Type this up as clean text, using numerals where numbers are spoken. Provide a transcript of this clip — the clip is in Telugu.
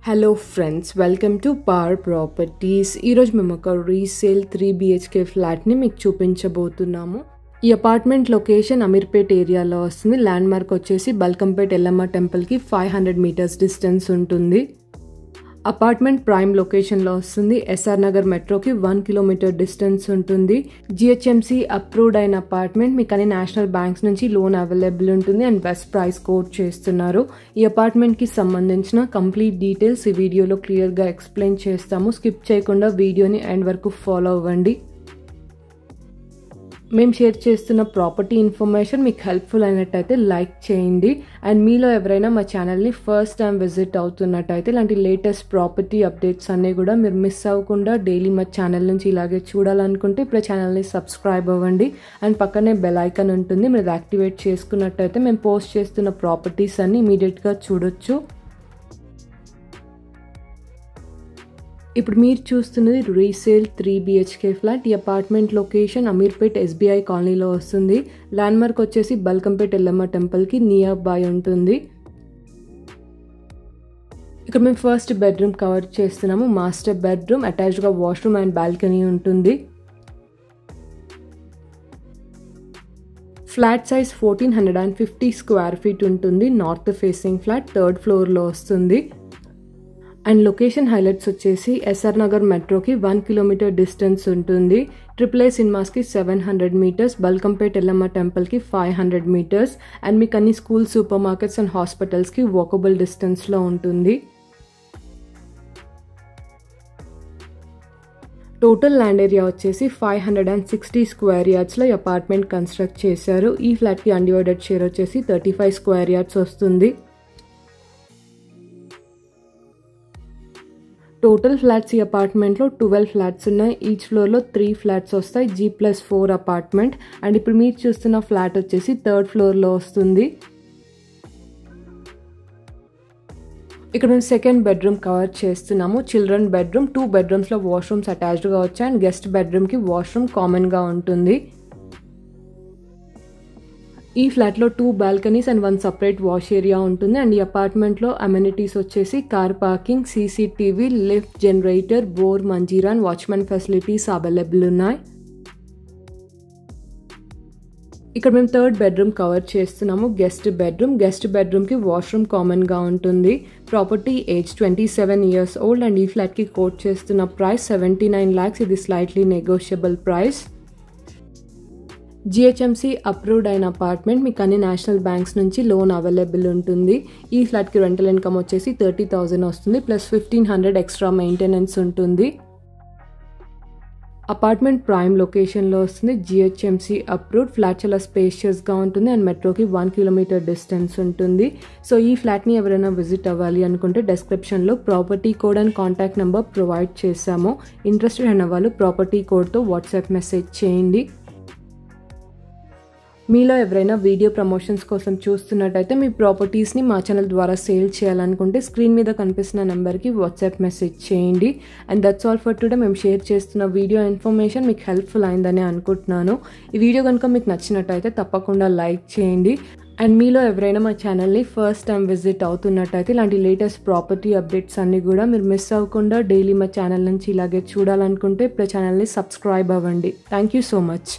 Hello friends, welcome to power properties. ఈరోజు మేము ఒక రీసేల్ 3 BHK ఫ్లాట్ని మీకు చూపించబోతున్నాము. ఈ అపార్ట్మెంట్ లొకేషన్ అమీర్పేట్ ఏరియాలో వస్తుంది. ల్యాండ్ మార్క్ వచ్చేసి బల్కంపేట్ ఎల్లమ్మ టెంపుల్కి 500 మీటర్స్ డిస్టెన్స్ ఉంటుంది. అపార్ట్మెంట్ ప్రైమ్ లొకేషన్లో వస్తుంది. ఎస్ఆర్ నగర్ మెట్రోకి 1 కిలోమీటర్ డిస్టెన్స్ ఉంటుంది. GHMC అప్రూవ్డ్ అయిన అపార్ట్మెంట్. మీకు అన్ని నేషనల్ బ్యాంక్స్ నుంచి లోన్ అవైలబుల్ ఉంటుంది అండ్ బెస్ట్ ప్రైస్ కోట్ చేస్తున్నారు. ఈ అపార్ట్మెంట్కి సంబంధించిన కంప్లీట్ డీటెయిల్స్ ఈ వీడియోలో క్లియర్గా ఎక్స్ప్లెయిన్ చేస్తాము. స్కిప్ చేయకుండా వీడియోని ఎండ్ వరకు ఫాలో అవ్వండి. మేము షేర్ చేస్తున్న ప్రాపర్టీ ఇన్ఫర్మేషన్ మీకు హెల్ప్ఫుల్ అయినట్టయితే లైక్ చేయండి. అండ్ మీలో ఎవరైనా మా ఛానల్ని ఫస్ట్ టైం విజిట్ అవుతున్నట్టయితే ఇలాంటి లేటెస్ట్ ప్రాపర్టీ అప్డేట్స్ అన్నీ కూడా మీరు మిస్ అవ్వకుండా డైలీ మా ఛానల్ నుంచి ఇలాగే చూడాలనుకుంటే ఇప్పుడు ఛానల్ని సబ్స్క్రైబ్ అవ్వండి. అండ్ పక్కనే బెల్ ఐకాన్ ఉంటుంది, మీరు యాక్టివేట్ చేసుకున్నట్టయితే మేము పోస్ట్ చేస్తున్న ప్రాపర్టీస్ అన్ని ఇమీడియట్గా చూడొచ్చు. ఇప్పుడు మీరు చూస్తున్నది రీసేల్ 3 BHK ఫ్లాట్. ఈ అపార్ట్మెంట్ లొకేషన్ అమీర్పేట్ SBI కాలనీలో వస్తుంది. ల్యాండ్ మార్క్ వచ్చేసి బల్కంపేట్ ఎల్లమ్మ టెంపుల్కి నియర్ బై ఉంటుంది. ఇక్కడ మేము ఫస్ట్ బెడ్రూమ్ కవర్ చేస్తున్నాము. మాస్టర్ బెడ్రూమ్, అటాచ్డ్గా వాష్రూమ్ అండ్ బాల్కనీ ఉంటుంది. ఫ్లాట్ సైజ్ 1450 స్క్వేర్ ఫీట్ ఉంటుంది. నార్త్ ఫేసింగ్ ఫ్లాట్, 3rd ఫ్లోర్లో వస్తుంది. అండ్ లొకేషన్ హైలైట్స్ వచ్చేసి ఎస్ఆర్ నగర్ మెట్రోకి 1 కిలోమీటర్ డిస్టెన్స్ ఉంటుంది. AAA సినిమాస్కి 700 మీటర్స్, బల్కంపేట్ ఎల్లమ్మ టెంపుల్కి 500 మీటర్స్ అండ్ మీకు అన్ని స్కూల్, సూపర్ మార్కెట్స్ అండ్ హాస్పిటల్స్కి వాకబుల్ డిస్టెన్స్లో ఉంటుంది. టోటల్ ల్యాండ్ ఏరియా వచ్చేసి 560 స్క్వేర్ యార్డ్స్లో ఈ అపార్ట్మెంట్ కన్స్ట్రక్ట్ చేశారు. ఈ ఫ్లాట్కి అన్డివైడెడ్ షేర్ వచ్చేసి 35 స్క్వేర్ యార్డ్స్ వస్తుంది. టోటల్ ఫ్లాట్స్ ఈ అపార్ట్మెంట్లో 12 ఫ్లాట్స్ ఉన్నాయి. ఈచ్ ఫ్లోర్లో 3 ఫ్లాట్స్ వస్తాయి. G+4 apartment. అండ్ ఇప్పుడు మీరు చూస్తున్న ఫ్లాట్ వచ్చేసి 3rd ఫ్లోర్లో వస్తుంది. ఇక్కడ మేము సెకండ్ బెడ్రూమ్ కవర్ చేస్తున్నాము. చిల్డ్రన్ బెడ్రూమ్, 2 బెడ్రూమ్స్లో వాష్రూమ్స్ అటాచ్డ్గా వచ్చాయి అండ్ గెస్ట్ బెడ్రూమ్కి వాష్రూమ్ కామన్గా ఉంటుంది. ఈ ఫ్లాట్లో 2 balconies and 1 separate wash area ఉంటుంది. అండ్ ఈ అపార్ట్మెంట్లో అమ్యూనిటీస్ వచ్చేసి car parking, CCTV, lift, generator, bore, Manjira and watchman facilities available ఉన్నాయి. ఇక్కడ మేము 3rd బెడ్రూమ్ కవర్ చేస్తున్నాము. గెస్ట్ బెడ్రూమ్కి వాష్రూమ్ కామన్గా ఉంటుంది. Property age 27 years old and ఈ ఫ్లాట్కి కోట్ చేస్తున్న ప్రైస్ 79 lakhs. ఇది slightly negotiable price. GHMC approved అయిన అపార్ట్మెంట్. మీకు అన్ని నేషనల్ బ్యాంక్స్ నుంచి లోన్ అవైలబుల్ ఉంటుంది. ఈ ఫ్లాట్కి రెంటల్ ఇన్కమ్ వచ్చేసి 30,000 వస్తుంది, ప్లస్ 1,500 ఎక్స్ట్రా మెయింటెనెన్స్ ఉంటుంది. అపార్ట్మెంట్ ప్రైమ్ లొకేషన్లో వస్తుంది. GHMC approved. ఫ్లాట్ చాలా స్పేషియస్గా ఉంటుంది అండ్ మెట్రోకి 1 కిలోమీటర్ డిస్టెన్స్ ఉంటుంది. సో ఈ ఫ్లాట్ని ఎవరైనా విజిట్ అవ్వాలి అనుకుంటే డిస్క్రిప్షన్లో property code and contact number provide చేశాము. ఇంట్రెస్టెడ్ అయిన వాళ్ళు ప్రాపర్టీ కోడ్తో వాట్సాప్ మెసేజ్ చేయండి. మీలో ఎవరైనా వీడియో ప్రమోషన్స్ కోసం చూస్తున్నట్టయితే మీ ప్రాపర్టీస్ని మా ఛానల్ ద్వారా సేల్ చేయాలనుకుంటే స్క్రీన్ మీద కనిపిస్తున్న నెంబర్కి వాట్సాప్ మెసేజ్ చేయండి. And that's all for today. మేము షేర్ చేస్తున్న వీడియో ఇన్ఫర్మేషన్ మీకు హెల్ప్ఫుల్ అయిందని అనుకుంటున్నాను. ఈ వీడియో కనుక మీకు నచ్చినట్టయితే తప్పకుండా లైక్ చేయండి. అండ్ మీలో ఎవరైనా మా ఛానల్ని ఫస్ట్ టైం విజిట్ అవుతున్నట్టయితే ఇలాంటి లేటెస్ట్ ప్రాపర్టీ అప్డేట్స్ అన్నీ కూడా మీరు మిస్ అవ్వకుండా డైలీ మా ఛానల్ నుంచి ఇలాగే చూడాలనుకుంటే ఇప్పుడు ఛానల్ని సబ్స్క్రైబ్ అవ్వండి. Thank you so much.